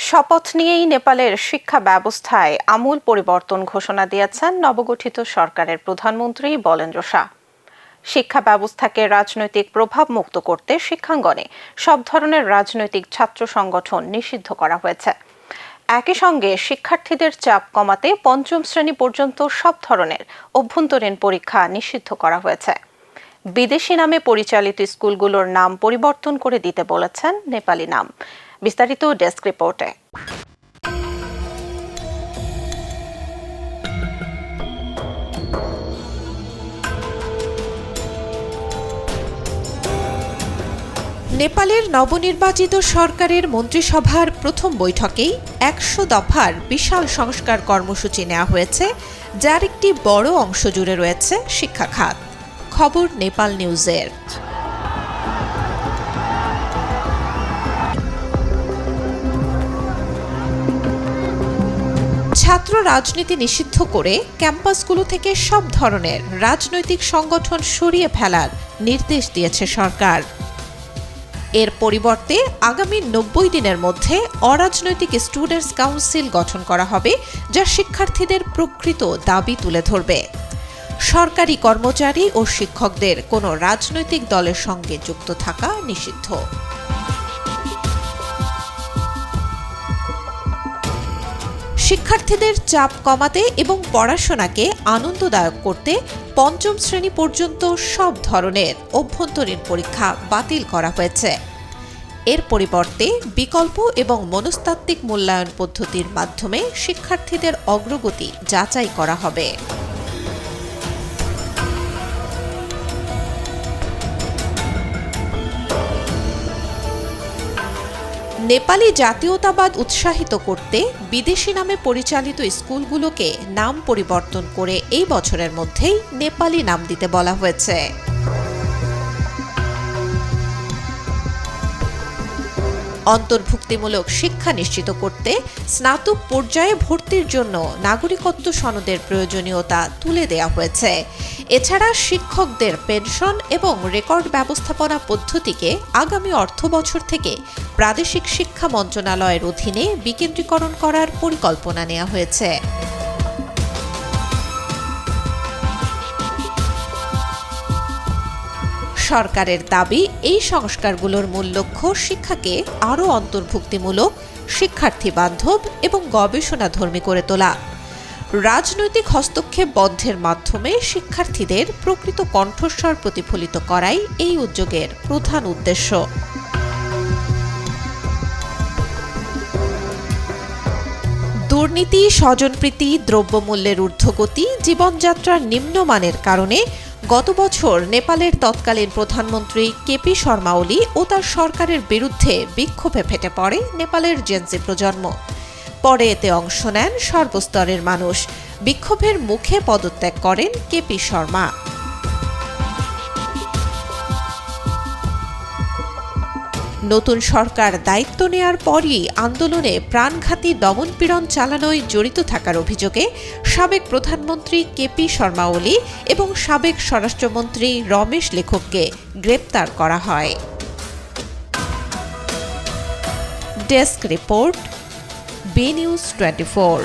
শপথ নিয়েই নেপালের শিক্ষা ব্যবস্থায় আমূল পরিবর্তন ঘোষণা দিয়েছেন নবগঠিত সরকারের প্রধানমন্ত্রী বলেন্দ্র শাহ। শিক্ষা ব্যবস্থাকে রাজনৈতিক প্রভাব মুক্ত করতে শিক্ষাঙ্গনে সব ধরনের রাজনৈতিক ছাত্র সংগঠন নিষিদ্ধ করা হয়েছে। একই সঙ্গে শিক্ষার্থীদের চাপ কমাতে পঞ্চম শ্রেণী পর্যন্ত সব ধরনের অভ্যন্তরীণ পরীক্ষা নিষিদ্ধ করা হয়েছে। বিদেশি নামে পরিচালিত স্কুলগুলোর নাম পরিবর্তন করে দিতে বলেছেন নেপালি নাম। বিস্তারিত ডেস্ক রিপোর্টে। নেপালের নবনির্বাচিত সরকারের মন্ত্রিসভার প্রথম বৈঠকেই ১০০ দফার বিশাল সংস্কার কর্মসূচি নেওয়া হয়েছে, যার একটি বড় অংশ জুড়ে রয়েছে শিক্ষা খাত। খবর নেপাল নিউজের। ছাত্র রাজনীতি নিষিদ্ধ করে ক্যাম্পাসগুলো থেকে সব ধরনের রাজনৈতিক সংগঠন সরিয়ে ফেলার নির্দেশ দিয়েছে সরকার। এর পরিবর্তে আগামী ৯০ দিনের মধ্যে অরাজনৈতিক স্টুডেন্টস কাউন্সিল গঠন করা হবে, যা শিক্ষার্থীদের প্রকৃত দাবি তুলে ধরবে। সরকারি কর্মচারী ও শিক্ষকদের কোনো রাজনৈতিক দলের সঙ্গে যুক্ত থাকা নিষিদ্ধ। শিক্ষার্থীদের চাপ কমাতে এবং পড়াশোনাকে আনন্দদায়ক করতে পঞ্চম শ্রেণী পর্যন্ত সব ধরনের অভ্যন্তরীণ পরীক্ষা বাতিল করা হয়েছে। এর পরিবর্তে বিকল্প এবং মনস্তাত্ত্বিক মূল্যায়ন পদ্ধতির মাধ্যমে শিক্ষার্থীদের অগ্রগতি যাচাই করা হবে। নেপালি জাতীয়তাবাদ উৎসাহিত করতে বিদেশি নামে পরিচালিত স্কুলগুলোকে নাম পরিবর্তন করে এই বছরের মধ্যেই নেপালি নাম দিতে বলা হয়েছে। অন্তর্ভুক্তিমূলক শিক্ষা নিশ্চিত করতে স্নাতক পর্যায়ে ভর্তির জন্য নাগরিকত্ব সনদের প্রয়োজনীয়তা তুলে দেওয়া হয়েছে। এছাড়া শিক্ষকদের পেনশন এবং রেকর্ড ব্যবস্থাপনা পদ্ধতিকে আগামী অর্থবছর থেকে প্রাদেশিক শিক্ষা মন্ত্রণালয়ের অধীনে বিকেন্দ্রীকরণ করার পরিকল্পনা নেওয়া হয়েছে। সরকারের দাবি, এই সংস্কারগুলোর মূল লক্ষ্য শিক্ষাকে আরও অন্তর্ভুক্তিমূলক, শিক্ষার্থী বান্ধব এবং গবেষণাধর্মী করে তোলা। রাজনৈতিক হস্তক্ষেপ বন্ধের মাধ্যমে শিক্ষার্থীদের প্রকৃত কণ্ঠস্বর প্রতিফলিত করাই এই উদ্যোগের প্রধান উদ্দেশ্য। দুর্নীতি, স্বজনপ্রীতি, দ্রব্যমূল্যের ঊর্ধ্বগতি, জীবনযাত্রার নিম্নমানের কারণে গত বছর নেপালের তৎকালীন প্রধানমন্ত্রী কেপি শর্মা ওলি ও তার সরকারের বিরুদ্ধে বিক্ষোভে ফেটে পড়ে নেপালের জেনজি প্রজন্ম। পরে এতে অংশ নেন সর্বস্তরের মানুষ। বিক্ষোভের মুখে পদত্যাগ করেন কেপি শর্মা। নতুন সরকার দায়িত্ব নেয়ার পরই আন্দোলনে প্রাণঘাতী দমনপীড়ন চালানোয় জড়িত থাকার অভিযোগে সাবেক প্রধানমন্ত্রী কেপি শর্মা ওলি এবং সাবেক স্বরাষ্ট্রমন্ত্রী রমেশ লেখককে গ্রেপ্তার করা হয়। Desk report, B news 24।